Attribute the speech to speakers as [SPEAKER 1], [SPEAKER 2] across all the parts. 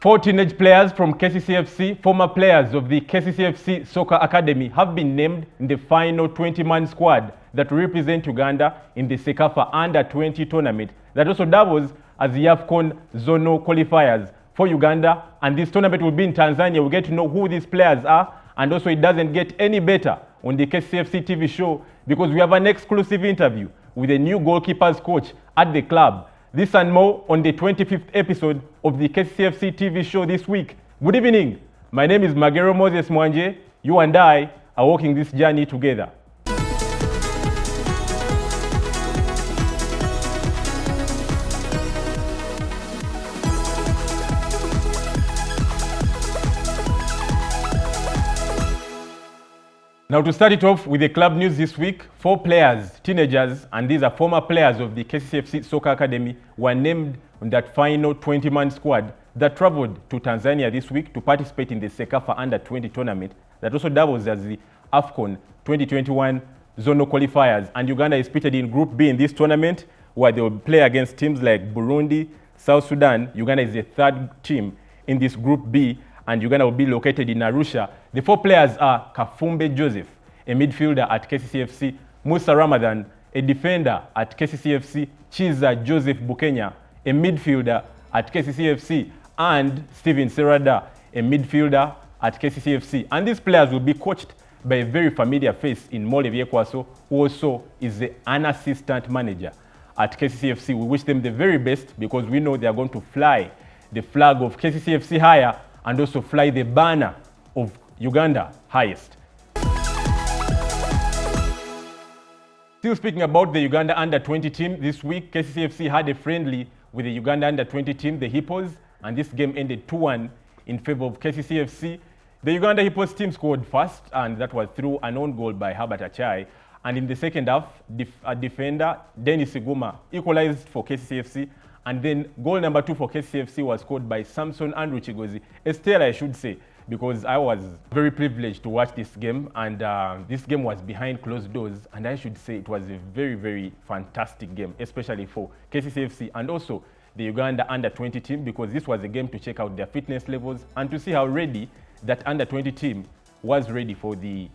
[SPEAKER 1] 4 teenage players from KCCFC, former players of the KCCFC Soccer Academy, have been named in the final 20-man squad that represent Uganda in the Kcca Under-20 tournament that also doubles as the AFCON zonal qualifiers for Uganda. And this tournament will be in Tanzania. We'll get to know who these players are, and also it doesn't get any better on the Kcfc TV show because we have an exclusive interview with a new goalkeepers coach at the club. This and more on the 25th episode of the Kcfc TV show this week. Good evening. My name is Magero Moses Mwanje. You and I are walking this journey together. Now to start it off with the club news this week, 4 players, teenagers, and these are former players of the KCCFC Soccer Academy, were named on that final 20-man squad that traveled to Tanzania this week to participate in the Kcca Under-20 tournament that also doubles as the AFCON 2021 zonal qualifiers. And Uganda is pitted in Group B in this tournament, where they will play against teams like Burundi, South Sudan. Uganda is the 3rd team in this Group B, and Uganda will be located in Arusha. The 4 players are Kafumbe Joseph, a midfielder at KCCFC, Musa Ramadan, a defender at KCCFC, Chiza Joseph Bukenya, a midfielder at KCCFC, and Steven Serada, a midfielder at KCCFC. And these players will be coached by a very familiar face in Mole Viekwaso, who also is an assistant manager at KCCFC. We wish them the very best because we know they are going to fly the flag of KCCFC higher and also fly the banner of Uganda highest. Still speaking about the Uganda Under-20 team, this week KCCFC had a friendly with the Uganda Under-20 team, the Hippos, and this game ended 2-1 in favor of KCCFC. The Uganda Hippos team scored first, and that was through an own goal by Herbert Achai. And in the second half, defender Dennis Iguma equalized for KCCFC. And then goal number 2 for KCCFC was scored by Samuel Andrew Kigozi. Estelle, I should say, because I was very privileged to watch this game, and this game was behind closed doors, and I should say it was a very, very fantastic game, especially for KCCFC and also the Uganda Under-20 team, because this was a game to check out their fitness levels and to see how ready that Under-20 team was ready for the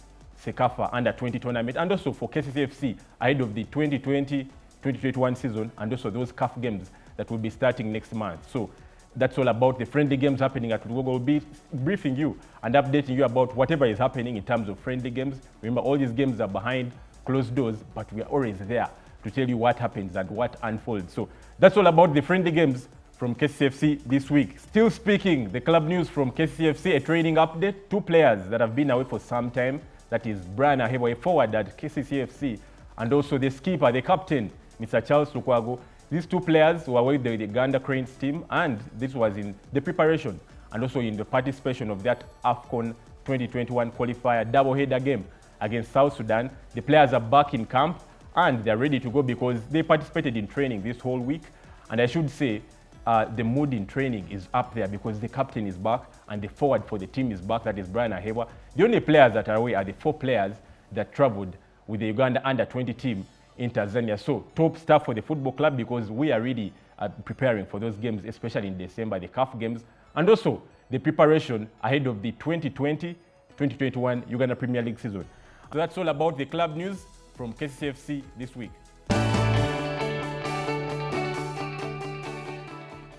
[SPEAKER 1] Kcca Under-20 tournament, and also for KCCFC ahead of the 2020-2021 season, and also those CAF games that will be starting next month. So that's all about the friendly games happening at Lukwago. We'll be briefing you and updating you about whatever is happening in terms of friendly games. Remember, all these games are behind closed doors, but we are always there to tell you what happens and what unfolds. So that's all about the friendly games from KCCFC this week. Still speaking, the club news from KCCFC, a training update. 2 players that have been away for some time, that is Brian Aheebwa, a forward at KCCFC, and also the skipper, the captain, Mr. Charles Lukwago. These 2 players were with the Uganda Cranes team, and this was in the preparation and also in the participation of that AFCON 2021 qualifier double-header game against South Sudan. The players are back in camp and they're ready to go because they participated in training this whole week. And I should say the mood in training is up there because the captain is back and the forward for the team is back, that is Brian Aheebwa. The only players that are away are the 4 players that traveled with the Uganda Under-20 team in Tanzania. So top stuff for the football club because we are really preparing for those games, especially in December, the CAF games, and also the preparation ahead of the 2020-2021 Uganda Premier League season. So that's all about the club news from KCCFC this week.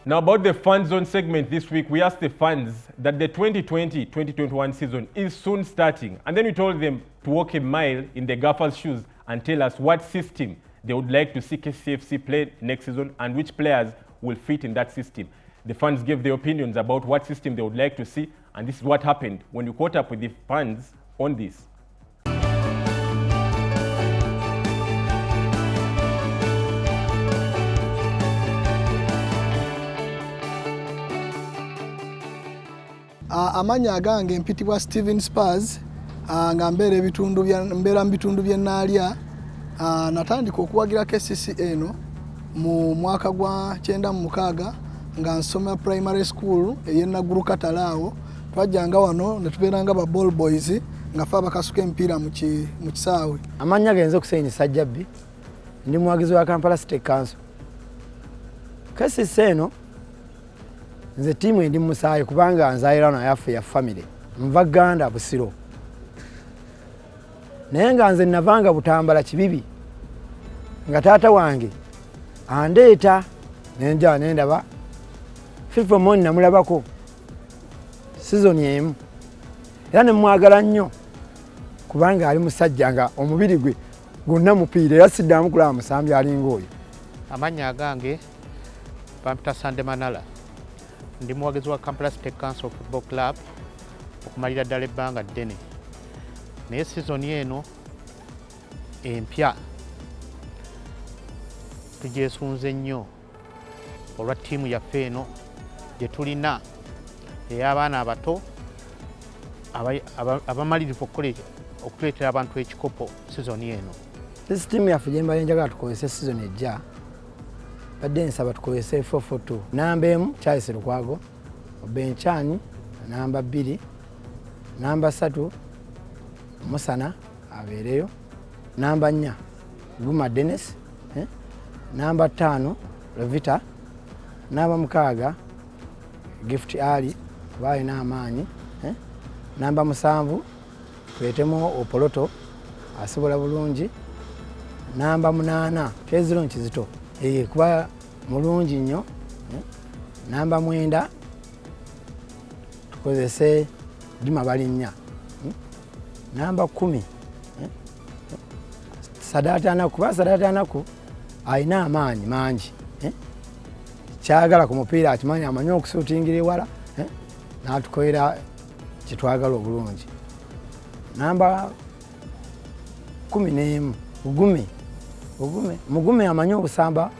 [SPEAKER 1] Now about the fan zone segment this week, we asked the fans that the 2020-2021 season is soon starting, and then we told them to walk a mile in the gaffer's shoes and tell us what system they would like to see KCCFC play next season and which players will fit in that system. The fans gave their opinions about what system they would like to see, and this is what happened when we caught up with the fans on this.
[SPEAKER 2] Amanya agange mpitibwa Steven Spurs nga mbere bitundu bye nalya natandika okuwagira KCCA eno mu mwaka gwa 96 nga nsoma primary school eyenaguru katalaawo twajjanga wano ne tubeeranga ba ball boys nga fa bakasuka empira mu kisaawe.
[SPEAKER 3] Amanya genze okusenyisa Jabbi ndi muwagizi wa Kampala City Council. KCCA eno nze tiimu endi musaayi kubanga nzaayira wano yaffe ya family nva Uganda Busiro naye nga nze navanga Butambala Kibibi nga taata wange andeeta nenja nendaba FIFA Moni namulabako season emu era nemwagala nnyo kubanga ali musajja nga omubiri gwe gwonna mupiira era siddamu kulaba musambi alinga oyo.
[SPEAKER 4] Amanya agange Pampita Sande Manala ndi muwagizi wa Kampala City Council Football Club okumalira ddala ebbanga ddene naye season eno empya tugyesunze nnyo olwa ttiimu yaffe eno gye tulina ey'abaana abato abamalirivu okuleetera abantu ekikopo season eno.
[SPEAKER 3] Ttiimu yaffe gye mbadde njagala tukozese season ejja badde nsaba tukozese 442 namba emu Charles Lukwago, Obenchan namba 2, namba 3 Musana abeereyo, namba 4 Iguma Denis, namba 5 Revita, namba 6 Gift Ali kuba alina amaanyi, namba 7 tuleetemu Opoloto asobola bulungi, namba 8 Keziro Nkizito kuba mulungi nnyo, namba 9 tukozese Iguma Balinya, namba 10 Sadatanaku kuba Sadatanaku alina amaanyi mangi, kyagala ku mupiira akimanyi amanyi okusuutingira ewala n'atukolera kyetwagala obulungi. Namba 11 Mugume amanyi obusamba,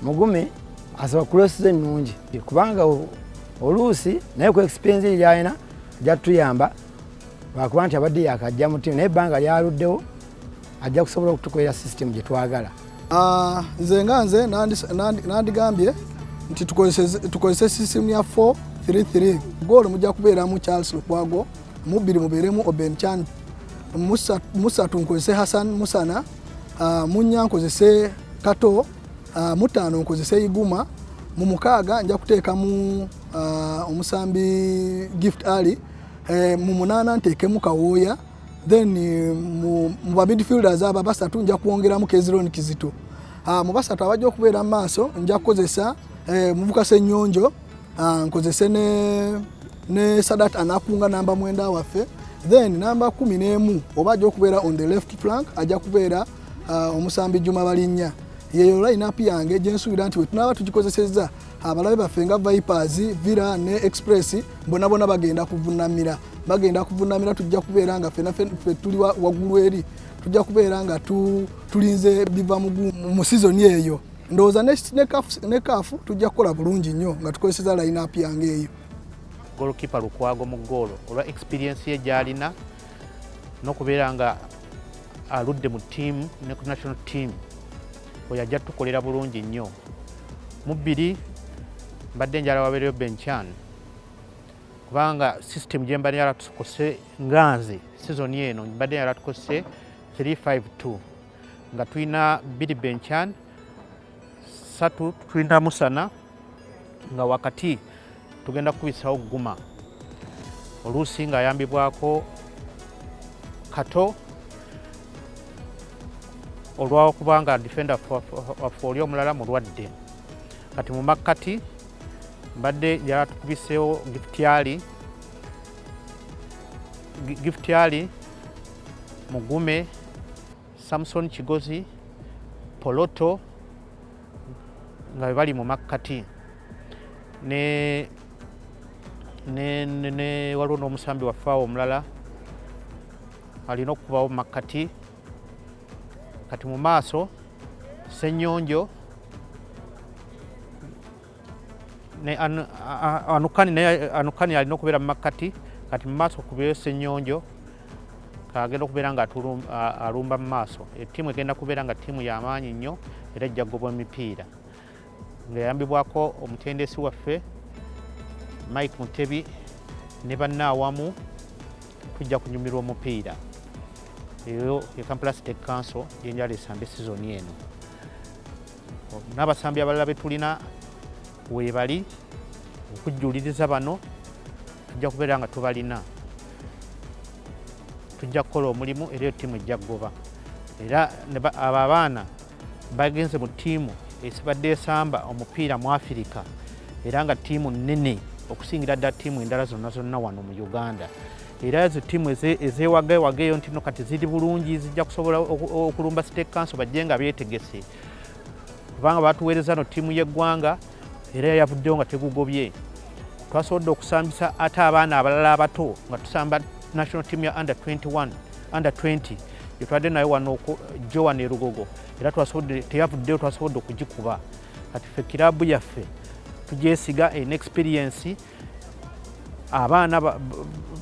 [SPEAKER 3] Mugume asaba kulosiza ennungi kubanga oluusi naye ku experience eri alina ajja tutuyamba lwakuba nti abadde yakajja mu ttiimu naye ebbanga lyaluddewo ajja kusobola okutukolera system gye twagala.
[SPEAKER 2] Nze nga nze nandigambye nti tukozese system ya 4-3-3. Goal mujja kubeeramu Charles Lukwago, mu 2 mubeeremu Obenchan, musatu nkozese Hassan Musana, mu 4 nkozese Kato, mu 5 nkozese Iguma, mu 6 nja kuteekamu omusambi Gift Ali, mu 8 nteekemu Kawoya, then mu ba midfielders aba basatu nja kuwongeramu Keziro Nkizito. Mu basatu abajja okubeera mu maaso nja kukozesa muvuka Ssenyonjo, nkozese ne Sadat anakunga namba 9 waffe, then namba 11 oba ajja okubeera on the left flank ajja kubeera omusambi Juma Balinya. Yeyo line-up yange gye nsuubira nti tunaba tugikozesezza abalabe baffe nga Vipers, Villa ne Express bonna bagenda kuvunamira. Tujja kubeera nga ffe tuli waggulu eri, tujja kubeera nga tulinze biva mu season eyo. Ndowooza ne CAF tujja kukola bulungi nnyo nga tukozeseza line-up yange eyo.
[SPEAKER 4] Goalkeeper Lukwago mu goolo olwa experience ye gy'alina n'okubeera nga aludde mu ttiimu ne ku national team oyo ajja tukolera bulungi nnyo. Mu 2 mbadde njala wabeereyo Obenchan kubanga system gye mbadde njala tukose nganze season eno mbadde njala tukose 3-5-2 nga tulina 2 Obenchan, 3 tulina Musana nga wakati tugenda kubisawo Guma oluusi ng'ayambibwako Kato olw'okubanga defender waffe oli omulala mulwadde. Kati mu makkati mbadde njala tukubiseewo Gift Ali, Mugume, Samson Kigozi, Poloto nga bali mu makkati ne waliwo n'omusambi waffe awo omulala alina okubawo mu makkati. Kati mu maaso Ssenyonjo ne Anukani alina okubeera mu makkati. Kati mu maaso kubeeyo Ssenyonjo kagenda okubeera nga alumba mu maaso. Ettiimu egenda kubeera nga ttiimu y'amaanyi nnyo era ejja kugobwa emipiira ng'eyambibwako omutendesi waffe Mike Mutebi ne banne awamu tujja kunyumirwa omupiira. Eyo ye Kampala City Council gye njala esambe season eno. N'abasambi abalala be tulina weebali okujuliriza bano tujja kubeera nga tubalina tujja kukola omulimu era eyo ttiimu ejja kugoba era abo abaana bagenze mu ttiimu esibadde esamba omupiira mu Afirika era nga ttiimu nnene okusingira ddala ttiimu endala zonna wano mu Uganda era ezo ttiimu ezeewagaewageeyo nti no kati ziri bulungi zijja kusobola okulumba State Council bajje nga beetegese kubanga batuweereza no ttiimu y'eggwanga era yavuddeyo nga tegugobye twasobodde okusambisa ate abaana abalala abato nga tusamba national team ya under 21 under 20 yetwadde nayo wano Joan e Rugogo era teyavuddeyo twasobodde okugikuba kati ffe kiraabu yaffe tugyesiga en experience abaana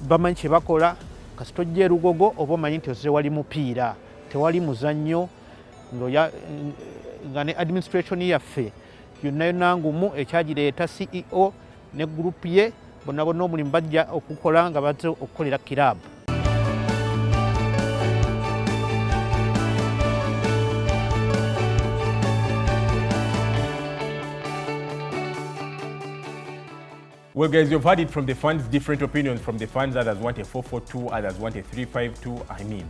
[SPEAKER 4] bamanyi kye bakola kasi tojja e Rugogo oba omanyi nti ozze wali mupiira tewali muzannyo nga ne administration yaffe yonna ngumu ekyagireeta CEO ne group ye bonna omulimu bajja okukola nga bazze okukolera kiraabu.
[SPEAKER 1] Well, guys, you've heard it from the fans, different opinions from the fans. Others want a 4-4-2, others want a 3-5-2. I mean,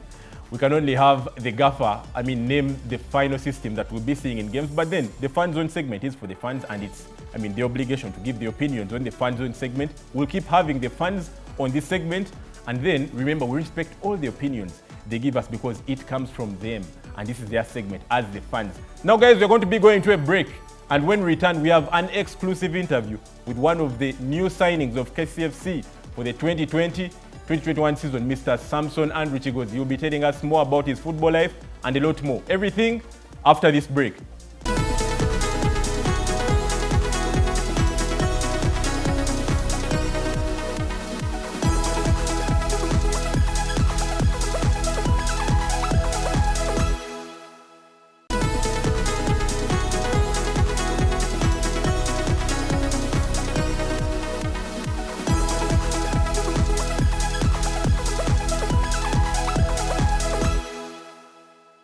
[SPEAKER 1] we can only have the gaffer, name the final system that we'll be seeing in games. But then the fan zone segment is for the fans, and it's, the obligation to give the opinions on the fan zone segment. We'll keep having the fans on this segment. And then, remember, we respect all the opinions they give us because it comes from them. And this is their segment as the fans. Now, guys, we're going to be going to a break. And when we return, we have an exclusive interview with one of the new signings of Kcfc for the 2020-2021 season, Mr. Samson Andrew Kigozi. He'll be telling us more about his football life and a lot more. Everything after this break.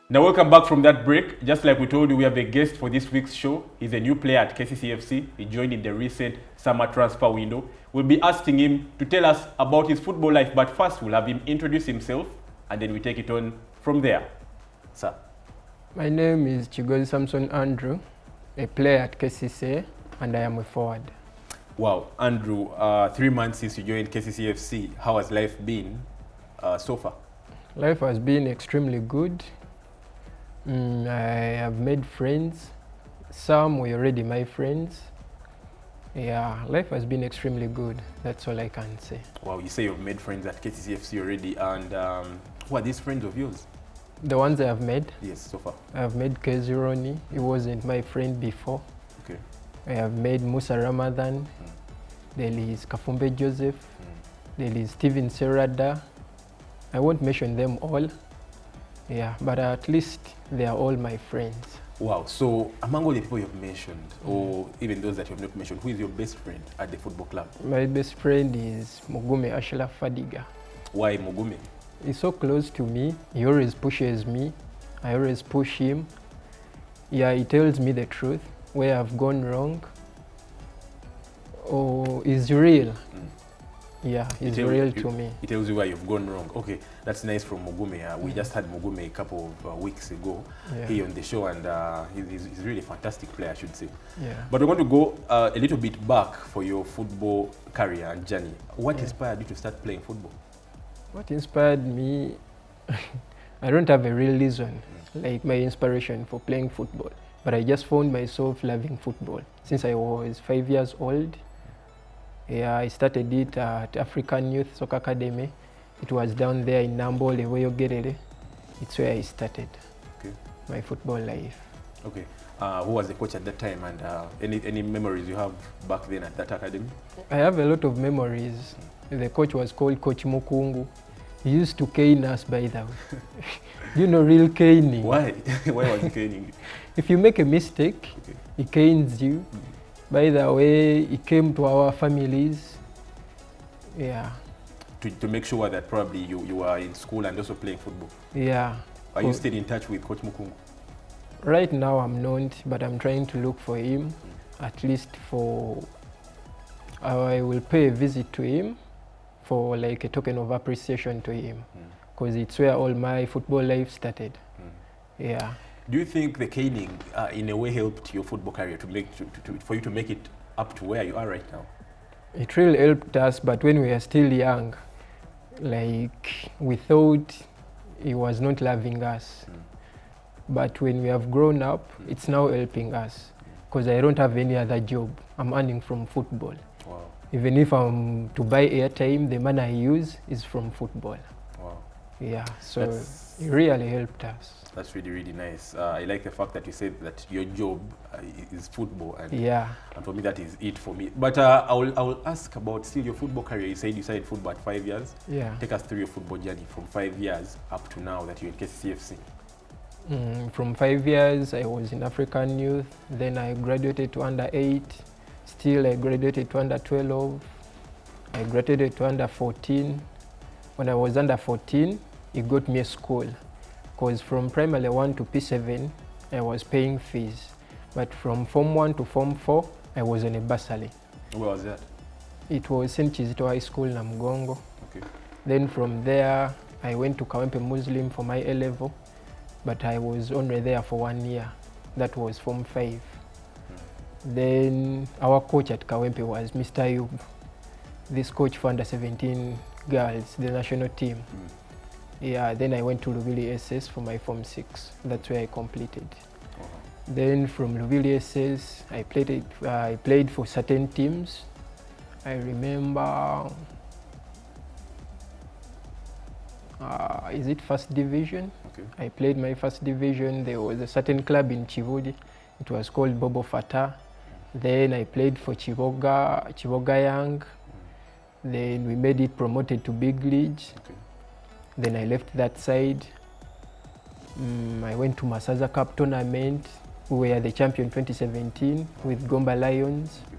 [SPEAKER 1] Now, welcome back from that break. Just like we told you, we have a guest for this week's show. He's a new player at KCCFC. He joined in the recent summer transfer window. We'll be asking him to tell us about his football life, but first we'll have him introduce himself, and then we take it on from there. Sir.
[SPEAKER 5] My name is Kigozi Samson Andrew, a player at KCCA, and I am a forward.
[SPEAKER 1] Wow, Andrew, 3 months since you joined KCCFC, how has life been so far?
[SPEAKER 5] Life has been extremely good. I have made friends. Some were already my friends. Yeah, life has been extremely good. That's all I can say.
[SPEAKER 1] Wow, you say you've made friends at KCCFC already, and who are these friends of yours?
[SPEAKER 5] The ones I have made?
[SPEAKER 1] Yes, so far.
[SPEAKER 5] I have made Kezironi. He wasn't my friend before.
[SPEAKER 1] Okay.
[SPEAKER 5] I have made Musa Ramadan. There is Kafumbe Joseph. There is Steven Serada. I won't mention them all. Yeah, but at least they are all my friends.
[SPEAKER 1] Wow, so among all the people you've mentioned, or even those that you have not mentioned, who is your best friend at the football club?
[SPEAKER 5] My best friend is Mugume Ashla Fadiga.
[SPEAKER 1] Why Mugume?
[SPEAKER 5] He's so close to me. He always pushes me. I always push him. Yeah, he tells me the truth, where I've gone wrong. Oh, he's real. Yeah, he's real to me.
[SPEAKER 1] He tells you where you've gone wrong. Okay, that's nice from Mugume. We just had Mugume a couple of weeks ago here on the show, and he's really a fantastic player, I should say.
[SPEAKER 5] Yeah.
[SPEAKER 1] But we're going to go a little bit back for your football career and journey. What inspired you to start playing football?
[SPEAKER 5] What inspired me? I don't have a real reason, like my inspiration for playing football, but I just found myself loving football since I was 5 years old. Yeah, I started it at African Youth Soccer Academy. It was down there in Nambo, Leweyogerere. It's where I started my football life. Okay.
[SPEAKER 1] Who was the coach at that time, and any memories you have back then at that academy?
[SPEAKER 5] I have a lot of memories. The coach was called Coach Mukungu. He used to cane us, by the way. You know, real caning.
[SPEAKER 1] Why? Why was he caning?
[SPEAKER 5] If you make a mistake, he canes you. By the way, he came to our families. Yeah.
[SPEAKER 1] To make sure that probably you are in school and also playing football.
[SPEAKER 5] Yeah.
[SPEAKER 1] Are you still in touch with Coach Mukungu?
[SPEAKER 5] Right now I'm not, but I'm trying to look for him, at least for I will pay a visit to him for like a token of appreciation to him, because it's where all my football life started. Yeah.
[SPEAKER 1] Do you think the caning in a way helped your football career for you to make it up to where you are right now?
[SPEAKER 5] It really helped us, but when we were still young, like we thought he was not loving us. But when we have grown up, it's now helping us, because I don't have any other job. I'm earning from football.
[SPEAKER 1] Wow.
[SPEAKER 5] Even if I'm to buy airtime, the money I use is from football.
[SPEAKER 1] Wow.
[SPEAKER 5] Yeah, so it really helped us.
[SPEAKER 1] That's really, really nice. I like the fact that you said that your job is football, and for me that is it for me. But I will ask about still your football career. You said you started football at 5 years.
[SPEAKER 5] Yeah.
[SPEAKER 1] Take us through your football journey from 5 years up to now that you're in KCCFC.
[SPEAKER 5] From 5 years, I was in African youth. Then I graduated to under 8. Still, I graduated to under 12. I graduated to under 14. When I was under 14, it got me a school. Because from primary 1 to P7, I was paying fees. But from Form 1 to Form 4, I was on a bursary.
[SPEAKER 1] Where was that?
[SPEAKER 5] It was St. Kizito High School, Namgongo.
[SPEAKER 1] Okay.
[SPEAKER 5] Then from there, I went to Kawempe Muslim for my A-level, but I was only there for 1 year. That was Form 5. Then our coach at Kawempe was Mr. Ayub, this coach for under 17 girls, the national team. Yeah, then I went to Luvili SS for my Form 6. That's where I completed. Then from Luvili SS, I played for certain teams. I remember, is it first division?
[SPEAKER 1] Okay.
[SPEAKER 5] I played my first division. There was a certain club in Chivudi. It was called Bobo Fata. Then I played for Chivoga Young. Then we made it promoted to big league.
[SPEAKER 1] Okay.
[SPEAKER 5] Then I left that side. I went to Masaza Cup tournament. We were the champion 2017 with Gomba Lions.
[SPEAKER 1] Okay.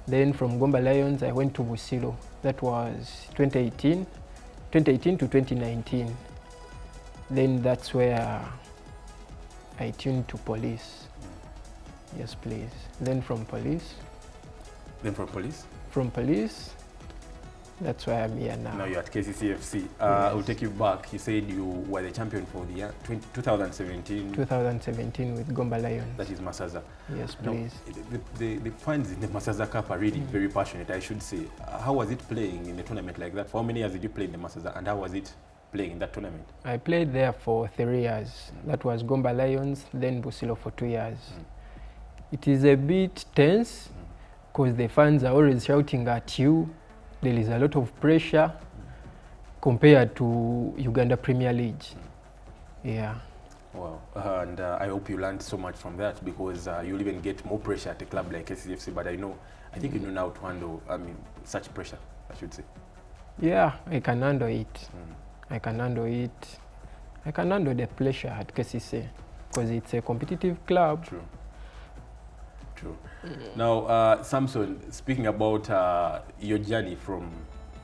[SPEAKER 5] Then from Gomba Lions, I went to Busilo. That was 2018 to 2019. Then that's where I tuned to police. Yes, please. Then from police?
[SPEAKER 1] Then from police?
[SPEAKER 5] From police, that's why I'm here now.
[SPEAKER 1] Now you're at KCCFC.
[SPEAKER 5] Yes.
[SPEAKER 1] I'll take you back. You said you were the champion for the year 2017.
[SPEAKER 5] 2017 with Gomba Lions.
[SPEAKER 1] That is Masaza.
[SPEAKER 5] Yes, please.
[SPEAKER 1] Now, the fans in the Masaza Cup are really very passionate, I should say. How was it playing in a tournament like that? For how many years did you play in the Masaza, and how was it playing in that tournament?
[SPEAKER 5] I played there for 3 years. That was Gomba Lions, then Busilo for 2 years. It is a bit tense because the fans are always shouting at you. There is a lot of pressure compared to Uganda Premier League. Yeah.
[SPEAKER 1] Wow. And I hope you learned so much from that, because you'll even get more pressure at a club like KCCFC. But I think you know now to handle, such pressure, I should say.
[SPEAKER 5] Yeah, I can handle it. I can handle it. I can handle the pressure at KCCA because it's a competitive club.
[SPEAKER 1] True. Now, Samson, speaking about your journey from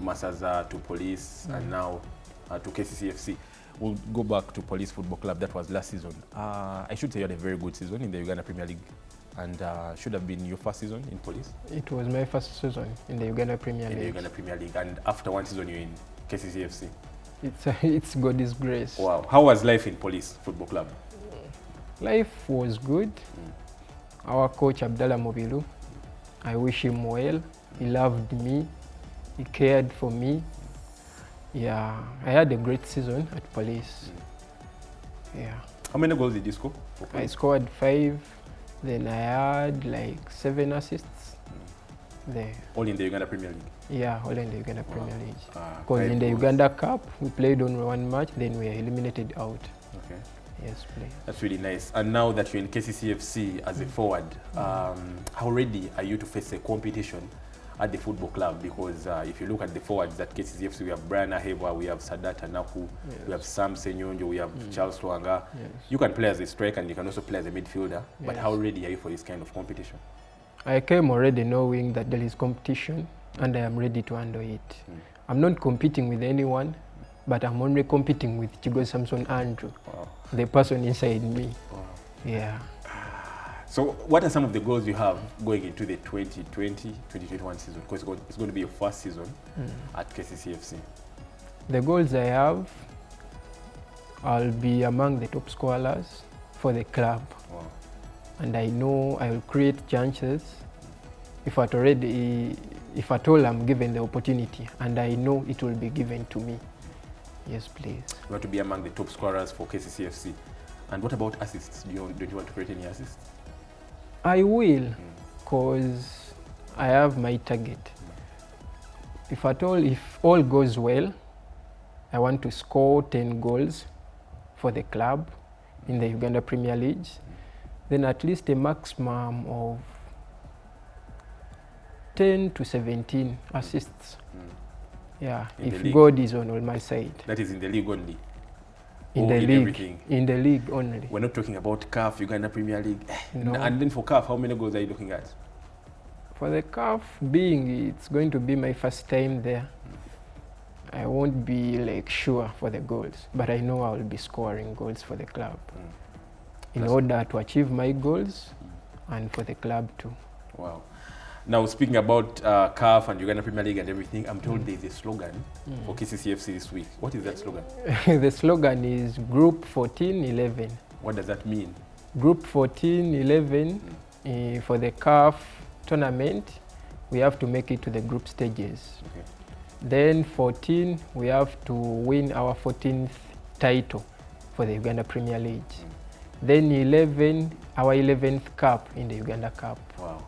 [SPEAKER 1] Masaza to police and now to KCCFC, we'll go back to Police Football Club. That was last season. I should say you had a very good season in the Uganda Premier League, and should have been your first season in police?
[SPEAKER 5] It was my first season in the Uganda Premier League.
[SPEAKER 1] In the Uganda Premier League, and after one season you're in KCCFC.
[SPEAKER 5] It's God's grace.
[SPEAKER 1] Wow. How was life in Police Football Club?
[SPEAKER 5] Life was good. Our coach Abdallah Mobilu, I wish him well. He loved me. He cared for me. Yeah, I had a great season at Police. Yeah.
[SPEAKER 1] How many goals did you score?
[SPEAKER 5] I scored 5. Then I had like 7 assists there.
[SPEAKER 1] All in the Uganda Premier League?
[SPEAKER 5] Yeah, all in the Uganda Premier League.
[SPEAKER 1] in
[SPEAKER 5] Because in the Uganda Cup, we played only 1 match, then we were eliminated out.
[SPEAKER 1] Okay.
[SPEAKER 5] Yes, please.
[SPEAKER 1] That's really nice. And now that you're in KCCFC as a forward, how ready are you to face a competition at the football club? Because if you look at the forwards at KCCFC, we have Brian Aheebwa, we have Sadata Naku, we have Sam Senyonjo, we have Charles Twanga. You can play as a striker and you can also play as a midfielder. But how ready are you for this kind of competition? I
[SPEAKER 5] came already knowing that there is competition and I am ready to handle it. I'm not competing with anyone, but I'm only competing with Kigozi Samson Andrew, the person inside me. Yeah.
[SPEAKER 1] So what are some of the goals you have going into the 2020-2021 season? Because it's going to be your first season at KCCFC.
[SPEAKER 5] The goals I have, I'll be among the top scorers for the club.
[SPEAKER 1] Wow.
[SPEAKER 5] And I know I will create chances if at all I'm given the opportunity, and I know it will be given to me. Yes, please.
[SPEAKER 1] You want to be among the top scorers for KCCFC. And what about assists? Don't you want to create any assists?
[SPEAKER 5] I will, because I have my target. If all goes well, I want to score 10 goals for the club in the Uganda Premier League. Then at least a maximum of 10 to 17 assists. Yeah, if God is on my side.
[SPEAKER 1] That is in the league only?
[SPEAKER 5] In the league, everything? In the league only.
[SPEAKER 1] We're not talking about CAF, Uganda Premier League.
[SPEAKER 5] No.
[SPEAKER 1] And then for CAF, how many goals are you looking at?
[SPEAKER 5] For the CAF, it's going to be my first time there. I won't be like sure for the goals, but I know I will be scoring goals for the club in order to achieve my goals and for the club too.
[SPEAKER 1] Wow. Now, speaking about CAF and Uganda Premier League and everything, I'm told there's a slogan for KCCFC this week. What is that slogan?
[SPEAKER 5] The slogan is Group 14-11.
[SPEAKER 1] What does that mean?
[SPEAKER 5] Group 14-11 for the CAF tournament, we have to make it to the group stages.
[SPEAKER 1] Okay.
[SPEAKER 5] Then 14, we have to win our 14th title for the Uganda Premier League. Then 11, our 11th cup in the Uganda Cup.
[SPEAKER 1] Wow.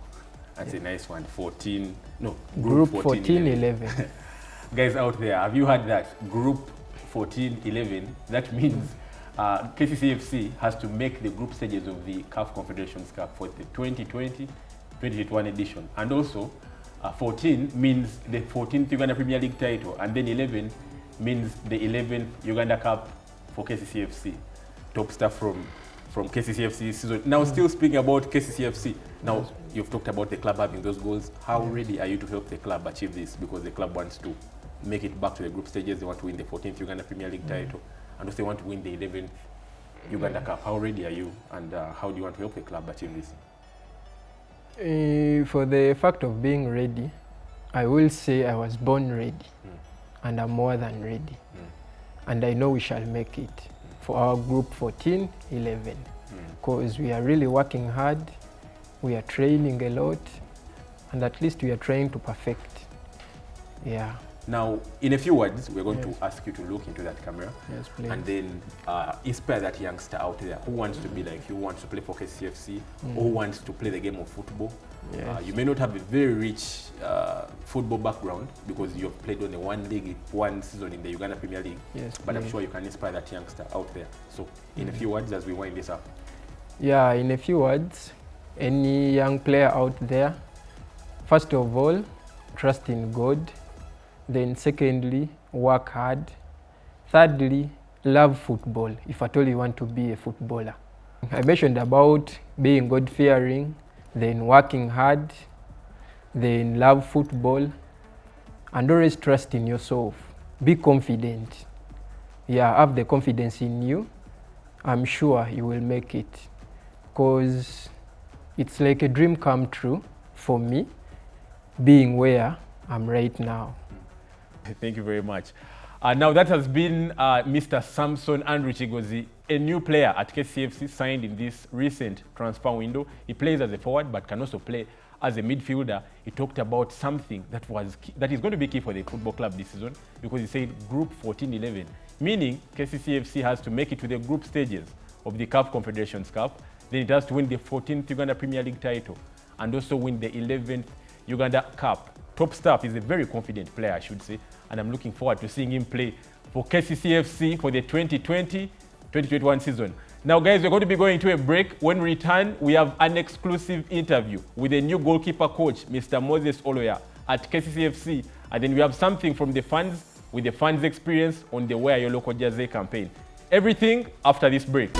[SPEAKER 1] That's a nice one.
[SPEAKER 5] Group 14-11.
[SPEAKER 1] Guys out there, have you heard that? Group 14-11. That means KCCFC has to make the group stages of the CAF Confederations Cup for the 2020-2021 edition. And also, 14 means the 14th Uganda Premier League title, and then 11 means the 11th Uganda Cup for KCCFC. Top stuff from KCCFC season. Now, still speaking about KCCFC, now you've talked about the club having those goals. How ready are you to help the club achieve this? Because the club wants to make it back to the group stages. They want to win the 14th Uganda Premier League title, and also they want to win the 11th Uganda Cup. How ready are you, and how do you want to help the club achieve this?
[SPEAKER 5] For the fact of being ready, I will say I was born ready, and I'm more than ready. And I know we shall make it for our group 14-11, because we are really working hard, we are training a lot, and at least we are trying to perfect. Yeah.
[SPEAKER 1] Now, in a few words, we're going to ask you to look into that camera.
[SPEAKER 5] Yes, please.
[SPEAKER 1] And then inspire that youngster out there who wants to be like you, who wants to play for KCFC, or who wants to play the game of football.
[SPEAKER 5] Yes.
[SPEAKER 1] You may not have a very rich football background because you've played on the one season in the Uganda Premier League.
[SPEAKER 5] Yes,
[SPEAKER 1] but I'm sure you can inspire that youngster out there. So, in a few words, as we wind this up.
[SPEAKER 5] Yeah, in a few words, any young player out there, first of all, trust in God. Then secondly, work hard. Thirdly, love football, if at all you want to be a footballer. I mentioned about being God-fearing, then working hard, then love football, and always trust in yourself. Be confident. Yeah, have the confidence in you. I'm sure you will make it, because it's like a dream come true for me, being where I'm right now.
[SPEAKER 1] Thank you very much. Now that has been Mr. Samson Andrew Kigozi, a new player at KCFC, signed in this recent transfer window. He plays as a forward but can also play as a midfielder. He talked about something that is going to be key for the football club this season, because he said Group 14-11, meaning KCCFC has to make it to the group stages of the CAF Confederations Cup. Then it has to win the 14th Uganda Premier League title and also win the 11th Uganda Cup. Top stuff. Is a very confident player, I should say, and I'm looking forward to seeing him play for KCCFC for the 2020-2021 season. Now, guys, we're going to be going to a break. When we return, we have an exclusive interview with the new goalkeeper coach, Mr. Moses Oloya at KCCFC, and then we have something from the fans with the fans' experience on the Wear Your Local Jersey campaign. Everything after this break.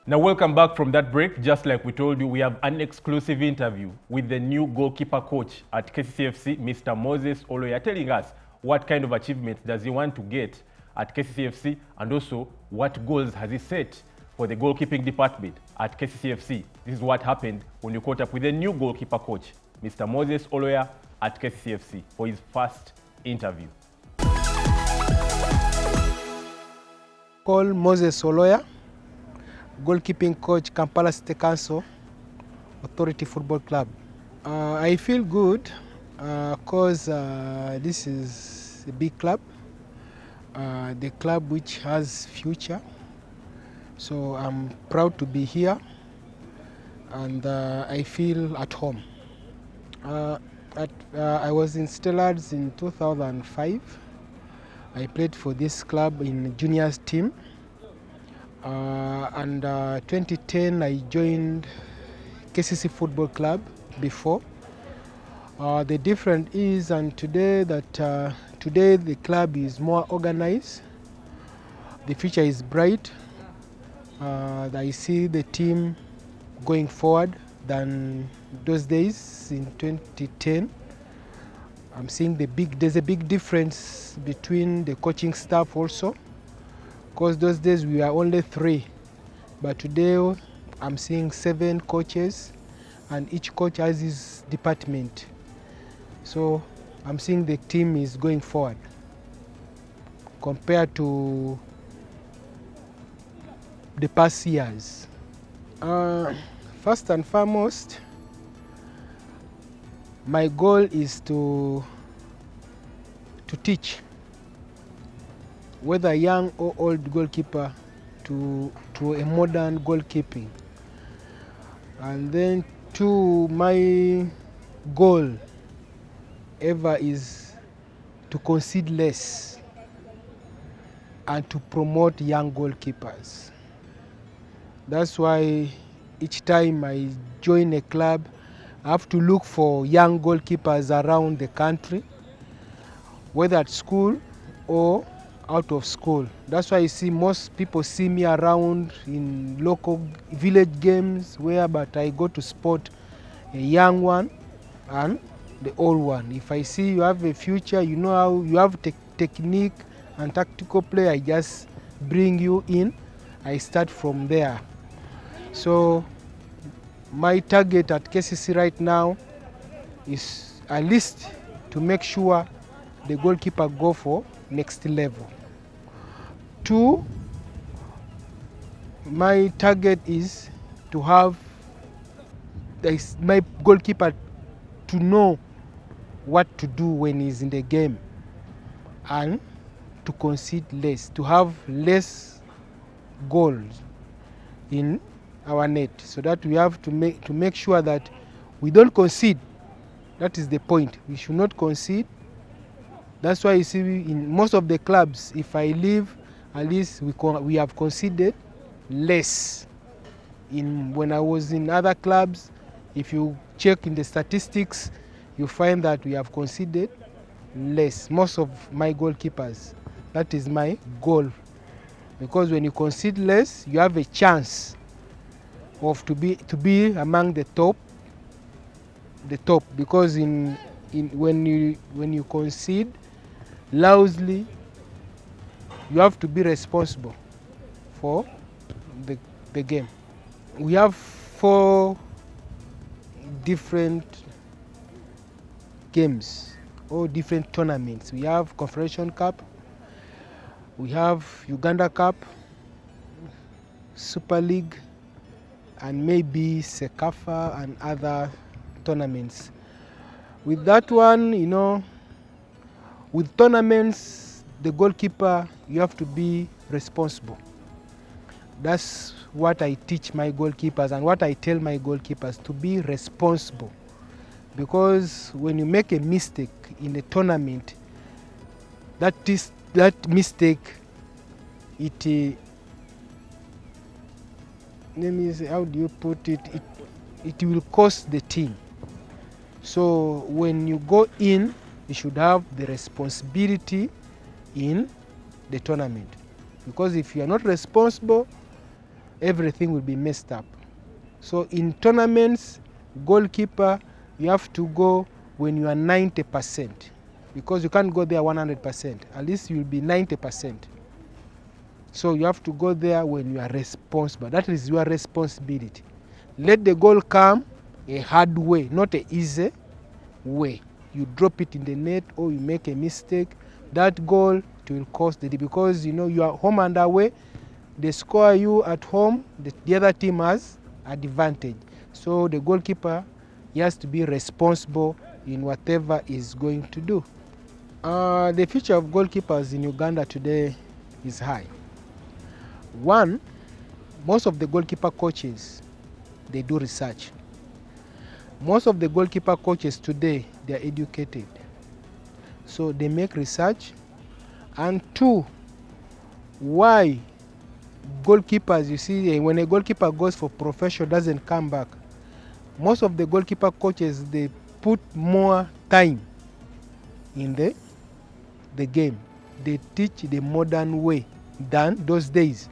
[SPEAKER 1] Now, welcome back from that break. Just like we told you, we have an exclusive interview with the new goalkeeper coach at KCCFC, Mr. Moses Oloya, telling us what kind of achievements does he want to get at KCCFC, and also what goals has he set for the goalkeeping department at KCCFC. This is what happened when you caught up with the new goalkeeper coach, Mr. Moses Oloya, at KCCFC for his first interview.
[SPEAKER 6] Call Moses Oloya, goalkeeping coach, Kampala City Council, Authority Football Club. I feel good because this is a big club, the club which has future. So I'm proud to be here, and I feel at home. I was in Stellards in 2005. I played for this club in juniors team. And 2010 I joined KCCA Football Club before. The difference is, and today the club is more organized. The future is bright. I see the team going forward than those days in 2010. I'm seeing there's a big difference between the coaching staff also, because those days we were only 3, but today I'm seeing 7 coaches, and each coach has his department. So I'm seeing the team is going forward compared to the past years. First and foremost, my goal is to teach, whether young or old goalkeeper, to a modern goalkeeping. And then my goal ever is to concede less and to promote young goalkeepers. That's why each time I join a club, I have to look for young goalkeepers around the country, whether at school or out of school. That's why you see most people see me around in local village games, but I go to spot a young one and the old one. If I see you have a future, you know how you have technique and tactical play, I just bring you in. I start from there. So my target at KCC right now is at least to make sure the goalkeeper go for next level. 2, my target is to have my goalkeeper to know what to do when he's in the game and to concede less, to have less goals in our net, so that we have to make sure that we don't concede. That is the point. We should not concede. That's why you see in most of the clubs, if I leave, at least we have conceded less. When I was in other clubs, if you check in the statistics, you find that we have conceded less. Most of my goalkeepers, that is my goal, because when you concede less, you have a chance of to be among the top, because when you concede loudly, you have to be responsible for the game. We have 4 different games or different tournaments. We have Confederation Cup, we have Uganda Cup, Super League, and maybe Kcca and other tournaments. With that one, with tournaments, the goalkeeper, you have to be responsible. That's what I teach my goalkeepers and what I tell my goalkeepers, to be responsible. Because when you make a mistake in a tournament, that mistake, let me say, how do you put it? It will cost the team. So when you go in, you should have the responsibility in the tournament. Because if you are not responsible, everything will be messed up. So in tournaments, goalkeeper, you have to go when you are 90%, because you can't go there 100%. At least you will be 90%. So you have to go there when you are responsible. That is your responsibility. Let the goal come a hard way, not an easy way. You drop it in the net or you make a mistake, that goal, it will cost the day, because you know you are home and away. They score you at home, the other team has advantage. So the goalkeeper, he has to be responsible in whatever he's going to do. The future of goalkeepers in Uganda today is high. One, most of the goalkeeper coaches, they do research. Most of the goalkeeper coaches today, they are educated. So they make research. And two, why goalkeepers, you see, when a goalkeeper goes for professional, doesn't come back. Most of the goalkeeper coaches, they put more time in the game. They teach the modern way than those days.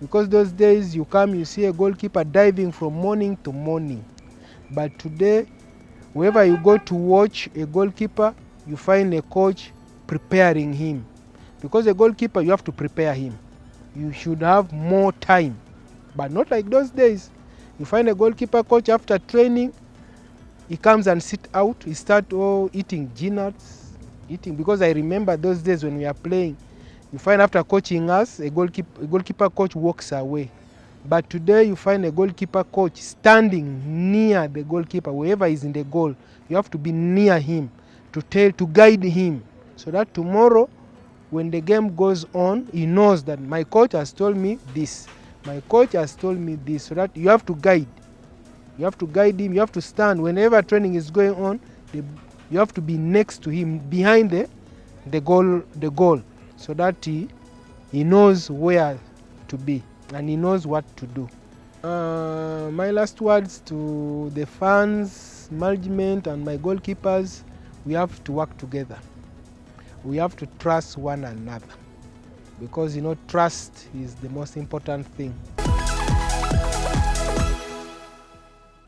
[SPEAKER 6] Because those days you come, you see a goalkeeper diving from morning to morning. But today, wherever you go to watch a goalkeeper, you find a coach preparing him. Because a goalkeeper, you have to prepare him. You should have more time. But not like those days. You find a goalkeeper coach after training, he comes and sit out, he start eating peanuts, because I remember those days when we are playing, you find after coaching us, a goalkeeper coach walks away. But today you find a goalkeeper coach standing near the goalkeeper, wherever is in the goal. You have to be near him to guide him, so that tomorrow when the game goes on, he knows that my coach has told me this. My coach has told me this, so that you have to guide. You have to guide him, you have to stand. Whenever training is going on, you have to be next to him, behind the goal, so that he knows where to be and he knows what to do. My last words to the fans, management and my goalkeepers, we have to work together. We have to trust one another, because you know trust is the most important thing.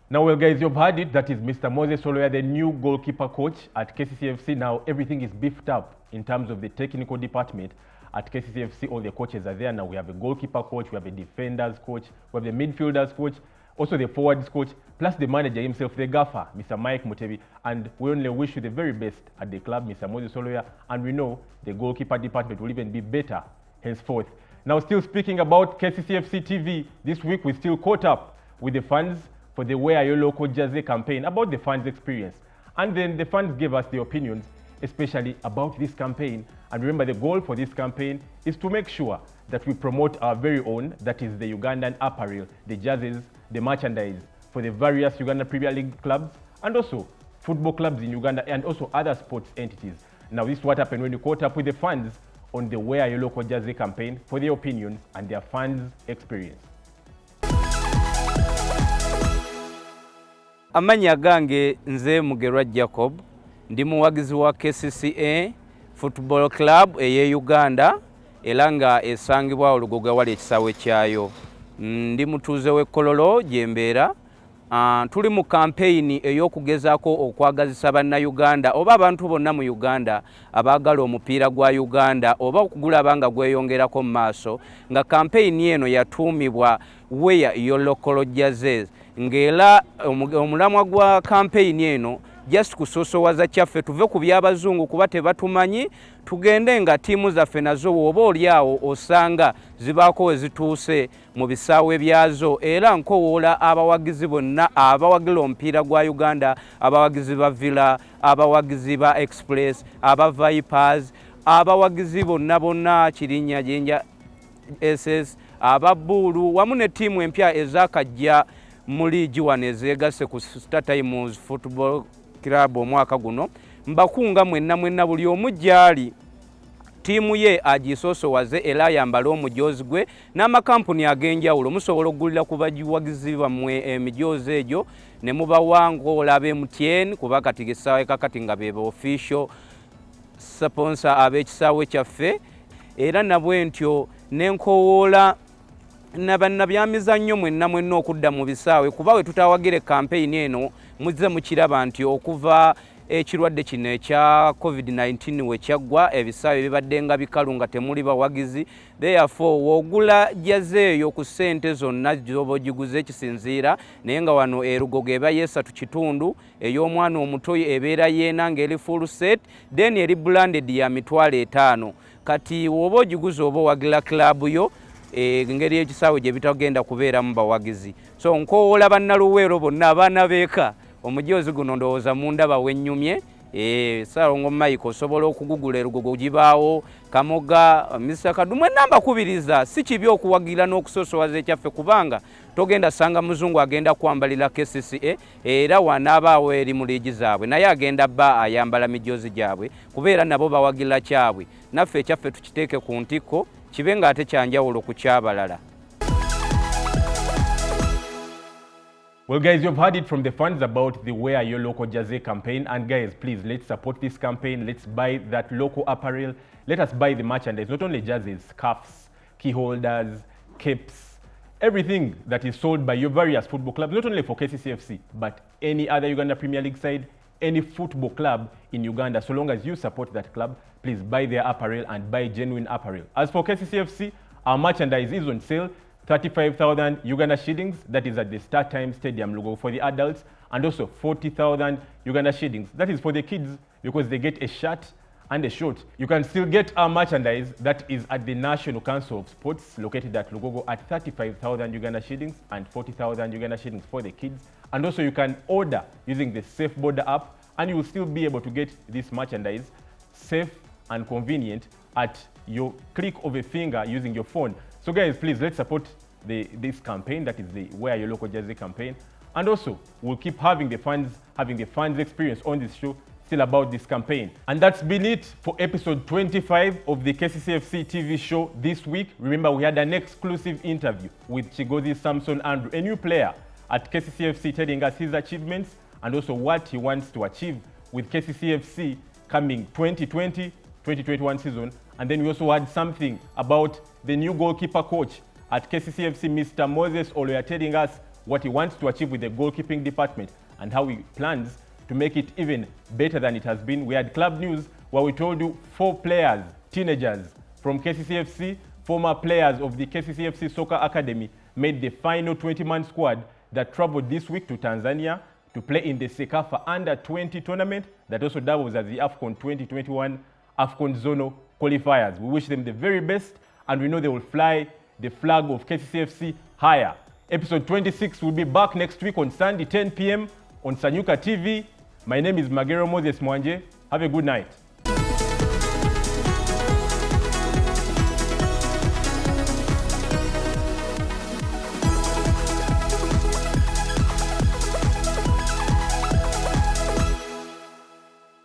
[SPEAKER 1] Now, well, guys, you've heard it. That is Mr. Moses Oloya, the new goalkeeper coach at KCCFC. Now, everything is beefed up in terms of the technical department at KCCFC. All the coaches are there. Now, we have a goalkeeper coach, we have a defenders coach, we have the midfielders coach, also the forwards coach, plus the manager himself, the gaffer, Mr. Mike Mutebi. And we only wish you the very best at the club, Mr. Moses Oloya. And we know the goalkeeper department will even be better henceforth. Now, still speaking about KCCFC TV, this week we still caught up with the fans for the Wear Your Local Jersey campaign, about the fans' experience. And then the fans gave us their opinions, especially about this campaign. And remember, the goal for this campaign is to make sure that we promote our very own, that is the Ugandan apparel, the jerseys, the merchandise for the various Uganda Premier League clubs, and also football clubs in Uganda, and also other sports entities. Now, this is what happened when we caught up with the fans on the Wear Your Local Jersey campaign for their opinions and their fans' experience.
[SPEAKER 7] Amanya gange nze Mugerwa Jacob, ndi muwagizi wa KCCA Football Club eye Uganda, elanga esangibwa olugoga wali ekisawe kyayo. Ndi mutuze we Kololo jembera. Tuli mu campaign ey'okugezaako okwagazisa bannayuganda oba abantu bonna mu Uganda abaagala omupiira gwa Uganda oba okugulaba nga gweyongerako mu maaso, nga campaign eno yatuumibwa Wear Your Local Jerseys, ng'era omulamwa gwa campaign eno just kusosowaza kyaffe tuve ku by'abazungu kuba tebatumanyi, tugende nga ttiimu zaffe nazo bw'oba oliawo osanga zibaako we zituuse mu bisaawe byazo, era nkowoola abawagizi bonna abawagira omupiira gwa Uganda, abawagizi ba Villa, abawagizi ba Express, aba Vipers, abawagizi bonna Kirinnya Jinja SS, aba Bulu, wamu ne ttiimu empya ezaakajja mu liigi wano ezeegasse ku Star Times Football Club omwaka guno, mbakunga mwenna buli omu gy'ali ttiimu ye agisoosowaze era ayambala omujoozi gwe n'amakampuni ag'enjawulo. Musobola okugulira ku bagiwagizi bammwe emijoozi egyo ne mubawangoola aba MTN kuba kati essaawa kakati nga be official sponsor ab'ekisaawe kyaffe, era nabwe ntyo n'enkowoola nabyamiza nnyo mwenna okudda mu bisaawe kuba we tutawagire campaign eno muzze mukiraba nti okuva ekirwadde kino ekya COVID-19 we kyaggwa ebisaawe bibadde nga bikalu nga temuli bawagizi. Therefore wogula jazeeyo ku ssente zonna zoba ogiguze kisinziira naye nga wano erugogo eba yeesatu kitundu ey'omwana omuto ebeera yeena ng'eri full set then eri branded ya $5,000. Kati woba ogiguze oba owagira club yo engeri ekisaawe gye bitagenda kubeeramu bawagizi. So nkoowola bannaluweero bonna abaana beeka omujozi guno ndowooza mundaba wennyumye. Saalongo Mike osobola okugugula erugogo gibaawo Kamoga Mr. Kadumwe namba kubiriza si kibi okuwagira n'okusosowaza ekyaffe kubanga togenda sanga muzungu agenda kwambalira KCCA era wanaabaawo eri mu liigi zaabwe naye agenda bba ayambala mijozi gyabwe kubeera nabo bawagira kyabwe naffe ekyaffe tukiteeke ku ntikko kibe nga ate kyanjawulo ku kyabalala.
[SPEAKER 1] Well guys, you've heard it from the fans about the Wear Your Local Jersey campaign, and guys, please let's support this campaign. Let's buy that local apparel. Let us buy the merchandise, not only jerseys, scarves, key holders, capes, everything that is sold by your various football clubs, not only for KCCFC, but any other Uganda Premier League side, any football club in Uganda. So long as you support that club, please buy their apparel and buy genuine apparel. As for KCCFC, our merchandise is on sale. 35,000 Uganda shillings, that is at the Start Time Stadium logo for the adults, and also 40,000 Uganda shillings, that is for the kids because they get a shirt and a short. You can still get our merchandise that is at the National Council of Sports located at Lugogo at 35,000 Uganda shillings and 40,000 Uganda shillings for the kids. And also you can order using the Safe Border app and you will still be able to get this merchandise safe and convenient at your click of a finger using your phone. So guys, please let's support this campaign, that is the Wear Your Local Jersey campaign. And also, we'll keep having the fans experience on this show still about this campaign. And that's been it for episode 25 of the KCCFC TV show this week. Remember, we had an exclusive interview with Kigozi Samson Andrew, a new player at KCCFC, telling us his achievements and also what he wants to achieve with KCCFC coming 2020-2021 season. And then we also had something about the new goalkeeper coach at KCCFC, Mr. Moses Oloya, telling us what he wants to achieve with the goalkeeping department and how he plans to make it even better than it has been. We had club news where we told you 4 players, teenagers from KCCFC, former players of the KCCFC Soccer Academy, made the final 20-man squad that traveled this week to Tanzania to play in the Cecafa Under-20 tournament that also doubles as the AFCON 2021 AFCON Zonal qualifiers. We wish them the very best, and we know they will fly the flag of KCCFC higher. Episode 26 will be back next week on Sunday, 10 p.m. on Sanyuka TV. My name is Magero Moses Mwanje. Have a good night.